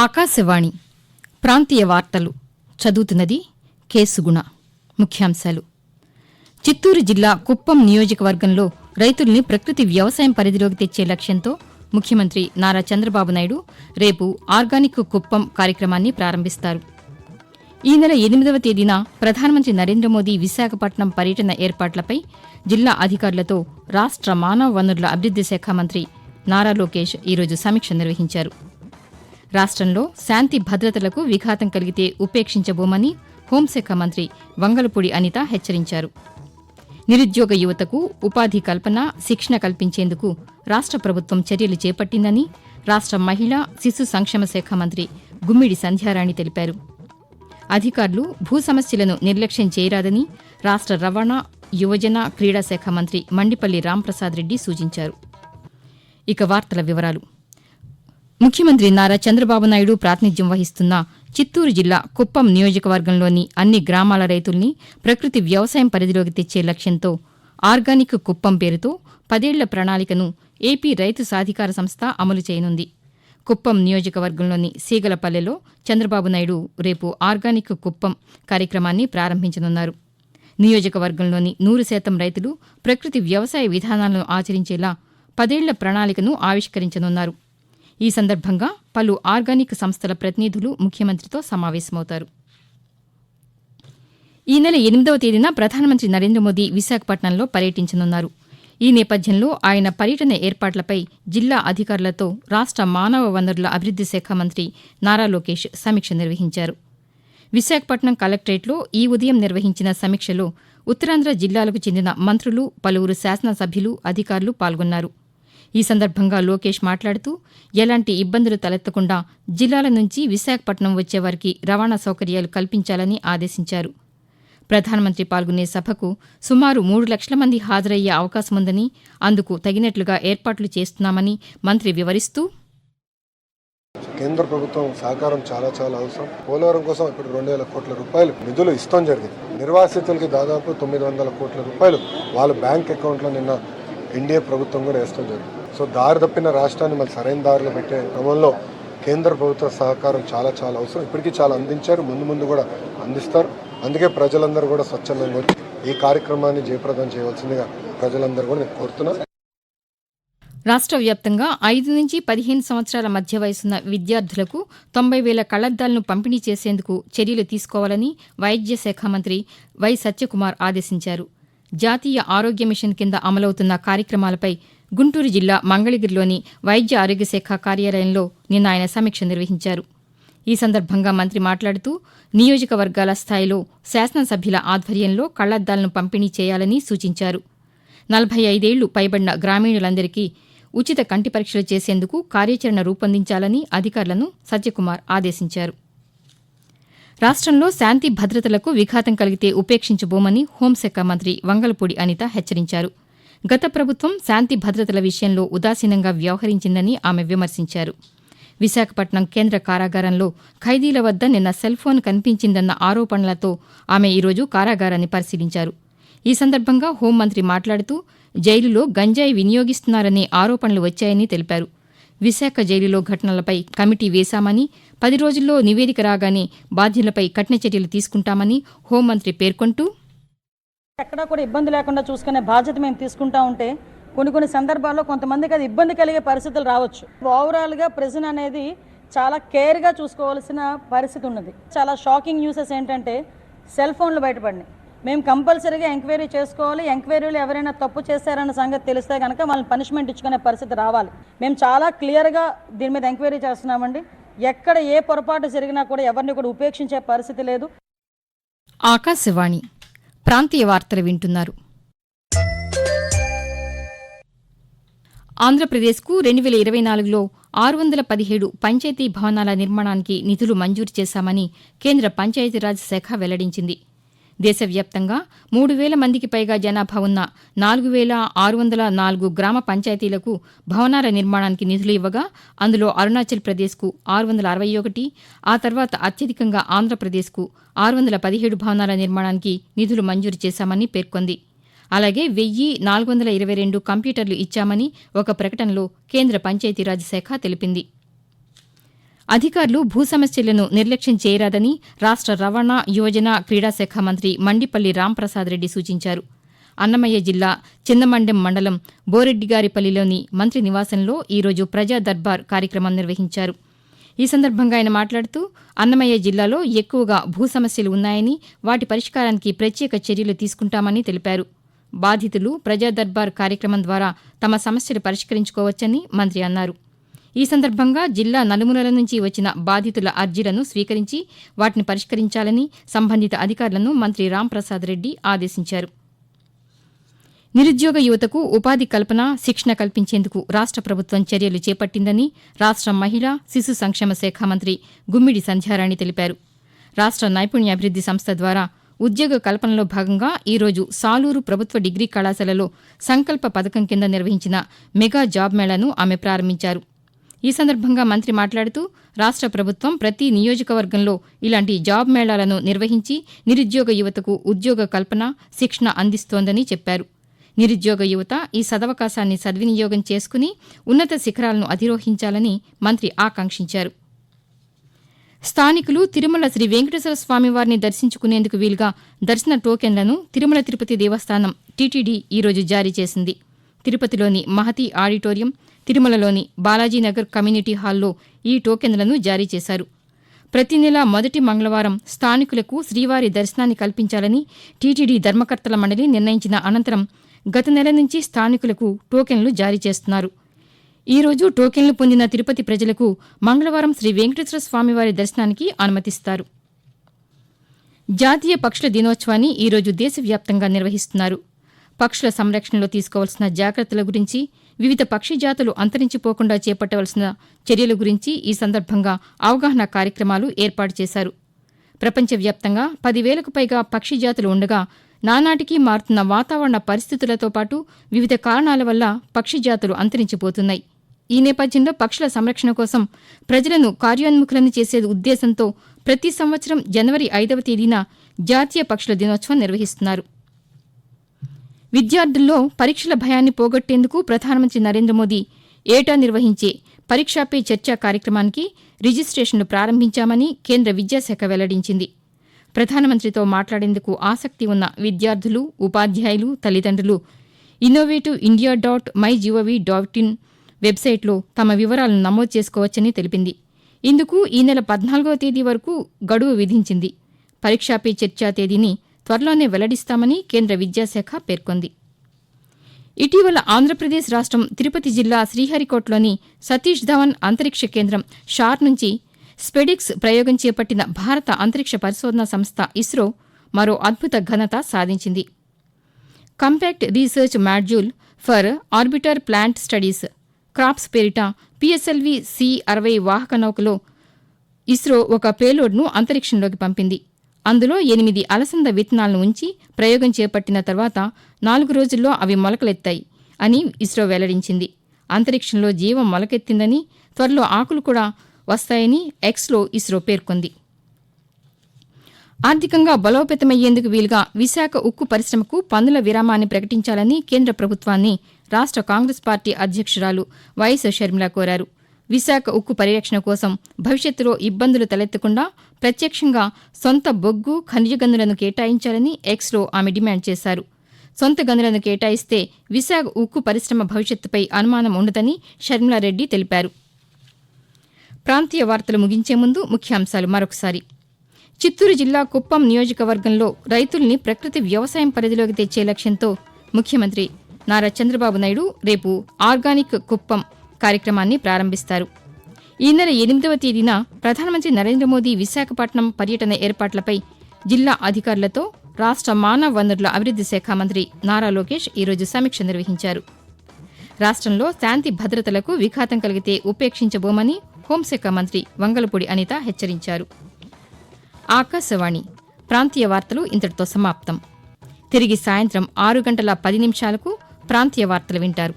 ఆకాశవాణి ప్రాంతీయ వార్తలు చదువుతున్నది కేసుగుణ. ముఖ్యాంశాలు. చిత్తూరు జిల్లా కుప్పం నియోజకవర్గంలో రైతుల్ని ప్రకృతి వ్యవసాయం పరిధిలోకి తెచ్చే లక్ష్యంతో ముఖ్యమంత్రి నారా చంద్రబాబు నాయుడు రేపు ఆర్గానిక్ కుప్పం కార్యక్రమాన్ని ప్రారంభిస్తారు. ఈ నెల 8వ తేదీన ప్రధానమంత్రి నరేంద్ర మోదీ విశాఖపట్నం పర్యటన ఏర్పాట్లపై జిల్లా అధికారులతో రాష్ట మానవ వనరుల అభివృద్ది శాఖ మంత్రి నారా లోకేష్ ఈరోజు సమీక్ష నిర్వహించారు. రాష్టంలో శాంతి భద్రతలకు విఘాతం కలిగితే ఉపేక్షించబోమని హోంశాఖ మంత్రి వంగలపూడి అనిత హెచ్చరించారు. నిరుద్యోగ యువతకు ఉపాధి కల్పన, శిక్షణ కల్పించేందుకు రాష్ట ప్రభుత్వం చర్యలు చేపట్టిందని రాష్ట మహిళా శిశు సంక్షేమ శాఖ మంత్రి గుమ్మిడి సంధ్యారాణి తెలిపారు. అధికారులు భూ సమస్యలను నిర్లక్ష్యం చేయరాదని రాష్ట రవాణా, యువజన, క్రీడా శాఖ మంత్రి మండిపల్లి రాంప్రసాద్ రెడ్డి సూచించారు. ఇక వార్తల వివరాలు. ముఖ్యమంత్రి నారా చంద్రబాబు నాయుడు ప్రాతినిధ్యం వహిస్తున్న చిత్తూరు జిల్లా కుప్పం నియోజకవర్గంలోని అన్ని గ్రామాల రైతుల్ని ప్రకృతి వ్యవసాయం పరిధిలోకి తెచ్చే లక్ష్యంతో ఆర్గానిక్ కుప్పం పేరుతో 10 ఏళ్ల ప్రణాళికను ఏపీ రైతు సాధికార సంస్థ అమలు చేయనుంది. కుప్పం నియోజకవర్గంలోని సీగలపల్లెలో చంద్రబాబు నాయుడు రేపు ఆర్గానిక్ కుప్పం కార్యక్రమాన్ని ప్రారంభించనున్నారు. నియోజకవర్గంలోని 100% రైతులు ప్రకృతి వ్యవసాయ విధానాలను ఆచరించేలా 10 ఏళ్ల ప్రణాళికను ఆవిష్కరించనున్నారు. ఈ సందర్భంగా పలు ఆర్గానిక్ సంస్థల ప్రతినిధులు ముఖ్యమంత్రితో సమావేశమవుతారు. ఈ నెల 8వ తేదీన ప్రధానమంత్రి నరేంద్ర మోదీ విశాఖపట్నంలో పర్యటించనున్నారు. ఈ నేపథ్యంలో ఆయన పర్యటన ఏర్పాట్లపై జిల్లా అధికారులతో రాష్ట మానవ వనరుల అభివృద్ది శాఖ మంత్రి నారా లోకేష్ సమీక్ష నిర్వహించారు. విశాఖపట్నం కలెక్టరేట్లో ఈ ఉదయం నిర్వహించిన సమీక్షలో ఉత్తరాంధ్ర జిల్లాలకు చెందిన మంత్రులు, పలువురు శాసనసభ్యులు, అధికారులు పాల్గొన్నారు. ఈ సందర్భంగా లోకేష్ మాట్లాడుతూ ఎలాంటి ఇబ్బందులు తలెత్తకుండా జిల్లాల నుంచి విశాఖపట్నం వచ్చేవారికి రవాణా సౌకర్యాలు కల్పించాలని ఆదేశించారు. ప్రధానమంత్రి పాల్గొనే సభకు సుమారు 3 లక్షల మంది హాజరయ్యే అవకాశముందని, అందుకు తగినట్లుగా ఏర్పాట్లు చేస్తున్నామని మంత్రి వివరిస్తూ, కేంద్ర ప్రభుత్వం సహకారం చాలా అవసరం. పోలవరం కోసం ఇప్పుడు 2,000 కోట్ల రూపాయలు నిధులు ఇస్తాం జరిగింది. నిర్వాసితులకి దాదాపు 900 కోట్ల రూపాయలు వాళ్ళ బ్యాంక్ అకౌంట్లో నిన్న ఎన్డీఏ ప్రభుత్వం కూడా వేస్తాం జరిగింది. సో దారి తప్పిన రాష్ట్రాన్ని మళ్ళీ సరైన దారిలో పెట్టే క్రమంలో కేంద్ర ప్రభుత్వ సహకారం చాలా అవసరం. ఇప్పటికీ చాలా అందించారు, ముందు కూడా అందిస్తారు. అందుకే ప్రజలందరూ కూడా స్వచ్ఛందంగా వచ్చి ఈ కార్యక్రమాన్ని జయప్రదం చేయవలసిందిగా ప్రజలందరూ కూడా నేను కోరుతున్నాను. రాష్ట్ర వ్యాప్తంగా 5 నుంచి 15 సంవత్సరాల మధ్య వయసున్న విద్యార్థులకు 90,000 కళ్లద్దాలను పంపిణీ చేసేందుకు చర్యలు తీసుకోవాలని వైద్య శాఖ మంత్రి వై సత్యకుమార్ ఆదేశించారు. జాతీయ ఆరోగ్య మిషన్ కింద అమలవుతున్న కార్యక్రమాలపై గుంటూరు జిల్లా మంగళగిరిలోని వైద్య ఆరోగ్య శాఖ కార్యాలయంలో నిన్న ఆయన సమీక్ష నిర్వహించారు. ఈ సందర్భంగా మంత్రి మాట్లాడుతూ నియోజకవర్గాల స్థాయిలో శాసనసభ్యుల ఆధ్వర్యంలో కళ్లద్దాలను పంపిణీ చేయాలని సూచించారు. 45 ఏళ్లు పైబడిన గ్రామీణులందరికీ ఉచిత కంటి పరీక్షలు చేసేందుకు కార్యాచరణ రూపొందించాలని అధికారులను సత్యకుమార్ ఆదేశించారు. రాష్టంలో శాంతి భద్రతలకు విఘాతం కలిగితే ఉపేక్షించబోమని హోంశాఖ మంత్రి వంగలపూడి అనిత హెచ్చరించారు. గత ప్రభుత్వం శాంతి భద్రతల విషయంలో ఉదాసీనంగా వ్యవహరించిందని ఆమె విమర్శించారు. విశాఖపట్నం కేంద్ర కారాగారంలో ఖైదీల వద్ద నిన్న సెల్ఫోన్ కనిపించిందన్న ఆరోపణలతో ఆమె ఈరోజు కారాగారాన్ని పరిశీలించారు. ఈ సందర్భంగా హోంమంత్రి మాట్లాడుతూ జైలులో గంజాయి వినియోగిస్తున్నారనే ఆరోపణలు వచ్చాయని తెలిపారు. విశాఖ జైలులో ఘటనలపై కమిటీ వేశామని, 10 రోజుల్లో నివేదిక రాగానే బాధ్యులపై కఠిన చర్యలు తీసుకుంటామని హోంమంత్రి పేర్కొంటూ, ఎక్కడా కూడా ఇబ్బంది లేకుండా చూసుకునే బాధ్యత మేము తీసుకుంటా ఉంటే కొన్ని సందర్భాల్లో కొంతమందికి అది ఇబ్బంది కలిగే పరిస్థితులు రావచ్చు. ఓవరాల్గా ప్రిజన్ అనేది చాలా కేర్గా చూసుకోవాల్సిన పరిస్థితి ఉన్నది. చాలా షాకింగ్ న్యూసెస్ ఏంటంటే సెల్ ఫోన్లు బయటపడినాయి. మేము కంపల్సరీగా ఎంక్వైరీ చేసుకోవాలి. ఎంక్వైరీలో ఎవరైనా తప్పు చేశారన్న సంగతి తెలిస్తే కనుక వాళ్ళని పనిష్మెంట్ ఇచ్చుకునే పరిస్థితి రావాలి. మేము చాలా క్లియర్గా దీని మీద ఎంక్వైరీ చేస్తున్నామండి. ఎక్కడ ఏ పొరపాటు జరిగినా కూడా ఎవరిని కూడా ఉపేక్షించే పరిస్థితి లేదు. ఆకాశవాణి ప్రాంతీయ వార్తలు వింటున్నారు. ఆంధ్రప్రదేశ్కు 2024లో 617 పంచాయతీ భవనాల నిర్మాణానికి నిధులు మంజూరు చేశామని కేంద్ర పంచాయతీరాజ్ శాఖ వెల్లడించింది. దేశవ్యాప్తంగా 3,000 మందికి పైగా జనాభా ఉన్న 4,604 గ్రామ పంచాయతీలకు భవనాల నిర్మాణానికి నిధులు ఇవ్వగా అందులో అరుణాచల్ ప్రదేశ్కు 661, ఆ తర్వాత అత్యధికంగా ఆంధ్రప్రదేశ్కు 617 భవనాల నిర్మాణానికి నిధులు మంజూరు చేశామని పేర్కొంది. అలాగే 1,422 కంప్యూటర్లు ఇచ్చామని ఒక ప్రకటనలో కేంద్ర పంచాయతీరాజ్ శాఖ తెలిపింది. అధికారులు భూ సమస్యలను నిర్లక్ష్యం చేయరాదని రాష్ట రవాణా, యువజన, క్రీడా శాఖ మంత్రి మండిపల్లి రాంప్రసాద్ రెడ్డి సూచించారు. అన్నమయ్య జిల్లా చిందమండెం మండలం బోరెడ్డిగారిపల్లిలోని మంత్రి నివాసంలో ఈరోజు ప్రజా దర్బార్ కార్యక్రమం నిర్వహించారు. ఈ సందర్భంగా ఆయన మాట్లాడుతూ అన్నమయ్య జిల్లాలో ఎక్కువగా భూ సమస్యలు ఉన్నాయని, వాటి పరిష్కారానికి ప్రత్యేక చర్యలు తీసుకుంటామని తెలిపారు. బాధితులు ప్రజా దర్బార్ కార్యక్రమం ద్వారా తమ సమస్యలు పరిష్కరించుకోవచ్చని మంత్రి అన్నారు. ఈ సందర్భంగా జిల్లా నలుమూలల నుంచి వచ్చిన బాధితుల అర్జీలను స్వీకరించి వాటిని పరిష్కరించాలని సంబంధిత అధికారులను మంత్రి రాంప్రసాద్ రెడ్డి ఆదేశించారు. నిరుద్యోగ యువతకు ఉపాధి కల్పన, శిక్షణ కల్పించేందుకు రాష్ట ప్రభుత్వం చర్యలు చేపట్టిందని రాష్ట మహిళా, శిశు సంక్షేమ శాఖ మంత్రి గుమ్మిడి సంధ్యారాణి తెలిపారు. రాష్ట నైపుణ్యాభివృద్ది సంస్థ ద్వారా ఉద్యోగ కల్పనలో భాగంగా ఈరోజు సాలూరు ప్రభుత్వ డిగ్రీ కళాశాలలో సంకల్ప పథకం కింద నిర్వహించిన మెగా జాబ్ మేళాను ఆమె ప్రారంభించారు. ఈ సందర్భంగా మంత్రి మాట్లాడుతూ రాష్ట ప్రభుత్వం ప్రతి నియోజకవర్గంలో ఇలాంటి జాబ్ మేళాలను నిర్వహించి నిరుద్యోగ యువతకు ఉద్యోగ కల్పన, శిక్షణ అందిస్తోందని చెప్పారు. నిరుద్యోగ యువత ఈ సదవకాశాన్ని సద్వినియోగం చేసుకుని ఉన్నత శిఖరాలను అధిరోహించాలని మంత్రి ఆకాంక్షించారు. స్థానికులు తిరుమల శ్రీ వెంకటేశ్వర స్వామివారిని దర్శించుకునేందుకు వీలుగా దర్శన టోకెన్లను తిరుమల తిరుపతి దేవస్థానం టీటీడీ ఈరోజు జారీ చేసింది. తిరుపతిలోని మహతి ఆడిటోరియం, తిరుమలలోని బాలాజీనగర్ కమ్యూనిటీ హాల్లో ఈ టోకెన్లను జారీ చేశారు. ప్రతి నెల మొదటి మంగళవారం స్థానికులకు శ్రీవారి దర్శనాన్ని కల్పించాలని టీటీడీ ధర్మకర్తల మండలి నిర్ణయించిన అనంతరం గత నెల నుంచి స్థానికులకు టోకెన్లు జారీ చేస్తున్నారు. ఈ రోజు టోకెన్లు పొందిన తిరుపతి ప్రజలకు మంగళవారం శ్రీ వెంకటేశ్వర స్వామివారి దర్శనానికి అనుమతిస్తారు. జాతీయ పక్షుల దినోత్సవాన్ని ఈరోజు దేశవ్యాప్తంగా నిర్వహిస్తున్నారు. పక్షుల సంరక్షణలో తీసుకోవాల్సిన జాగ్రత్తల గురించి, వివిధ పక్షి జాతులు అంతరించిపోకుండా చేపట్టవలసిన చర్యల గురించి ఈ సందర్భంగా అవగాహన కార్యక్రమాలు ఏర్పాటు చేశారు. ప్రపంచవ్యాప్తంగా 10,000కు పైగా పక్షి జాతులు ఉండగా నానాటికి మారుతున్న వాతావరణ పరిస్థితులతో పాటు వివిధ కారణాల వల్ల పక్షి జాతులు అంతరించిపోతున్నాయి. ఈ నేపథ్యంలో పక్షుల సంరక్షణ కోసం ప్రజలను కార్యోన్ముఖులను చేసే ఉద్దేశంతో ప్రతి సంవత్సరం జనవరి 5వ తేదీన జాతీయ పక్షుల దినోత్సవం నిర్వహిస్తున్నారు. విద్యార్థుల్లో పరీక్షల భయాన్ని పోగొట్టేందుకు ప్రధానమంత్రి నరేంద్ర మోదీ ఏటా నిర్వహించే పరీక్షా పే చర్చ కార్యక్రమానికి రిజిస్ట్రేషన్లు ప్రారంభించామని కేంద్ర విద్యాశాఖ వెల్లడించింది. ప్రధానమంత్రితో మాట్లాడేందుకు ఆసక్తి ఉన్న విద్యార్థులు, ఉపాధ్యాయులు, తల్లిదండ్రులు innovativeindia.mygov.in వెబ్సైట్లో తమ వివరాలను నమోదు చేసుకోవచ్చని తెలిపింది. ఇందుకు ఈ నెల 14వ తేదీ వరకు గడువు విధించింది. పరీక్షా పే చర్చ తేదీని త్వరలోనే వెల్లడిస్తామని కేంద్ర విద్యాశాఖ పేర్కొంది. ఇటీవల ఆంధ్రప్రదేశ్ రాష్ట్రం తిరుపతి జిల్లా శ్రీహరికోటలోని సతీష్ ధవన్ అంతరిక్ష కేంద్రం షార్ నుంచి స్పెడిక్స్ ప్రయోగం చేపట్టిన భారత అంతరిక్ష పరిశోధనా సంస్థ ఇస్రో మరో అద్భుత ఘనత సాధించింది. Compact research module for orbiter plant studies crops పేరిట PSLV C-60 వాహక నౌకలో ఇస్రో ఒక పేలోడ్ను అంతరిక్షంలోకి పంపింది. అందులో 8 అలసంద విత్తనాలను ఉంచి ప్రయోగం చేపట్టిన తర్వాత 4 రోజుల్లో అవి మొలకలెత్తాయి అని ఇస్రో వెల్లడించింది. అంతరిక్షంలో జీవం మొలకెత్తిందని, త్వరలో ఆకులు కూడా వస్తాయని ఎక్స్లో ఇస్రో పేర్కొంది. ఆర్థికంగా బలోపేతమయ్యేందుకు వీలుగా విశాఖ ఉక్కు పరిశ్రమకు పన్నుల విరామాన్ని ప్రకటించాలని కేంద్ర ప్రభుత్వాన్ని రాష్ట కాంగ్రెస్ పార్టీ అధ్యక్షురాలు వైఎస్ షర్మిల కోరారు. విశాఖ ఉక్కు పరిరక్షణ కోసం భవిష్యత్తులో ఇబ్బందులు తలెత్తకుండా ప్రత్యక్షంగా సొంత బొగ్గు, ఖనిజ గనులను కేటాయించాలని ఎక్స్లో ఆమె డిమాండ్ చేశారు. సొంత గనులను కేటాయిస్తే విశాఖ ఉక్కు పరిశ్రమ భవిష్యత్తుపై అనుమానం ఉండదని షర్మిలారెడ్డి తెలిపారు. ప్రాంతీయ వార్తలు ముగించే ముందు ముఖ్యాంశాలు మరొకసారి. చిత్తూరు జిల్లా కుప్పం నియోజకవర్గంలో రైతుల్ని ప్రకృతి వ్యవసాయం పరిధిలోకి తెచ్చే లక్ష్యంతో ముఖ్యమంత్రి నారా చంద్రబాబు నాయుడు రేపు ఆర్గానిక్ కుప్పం కార్యక్రమాన్ని ప్రారంభిస్తారు. ఈ నెల 8వ తేదీన ప్రధానమంత్రి నరేంద్ర మోదీ విశాఖపట్నం పర్యటన ఏర్పాట్లపై జిల్లా అధికారులతో రాష్ట మానవ వనరుల అభివృద్ది శాఖ మంత్రి నారా లోకేష్ ఈరోజు సమీక్ష నిర్వహించారు. రాష్ట్రంలో శాంతి భద్రతలకు విఘాతం కలిగితే ఉపేక్షించబోమని హోంశాఖ మంత్రి వంగలపూడి అనిత హెచ్చరించారు. ఆకాశవాణి ప్రాంతీయ వార్తలు ఇంతటితో సమాప్తం. తిరిగి సాయంత్రం 6:10 ప్రాంతీయ వార్తలు వింటారు.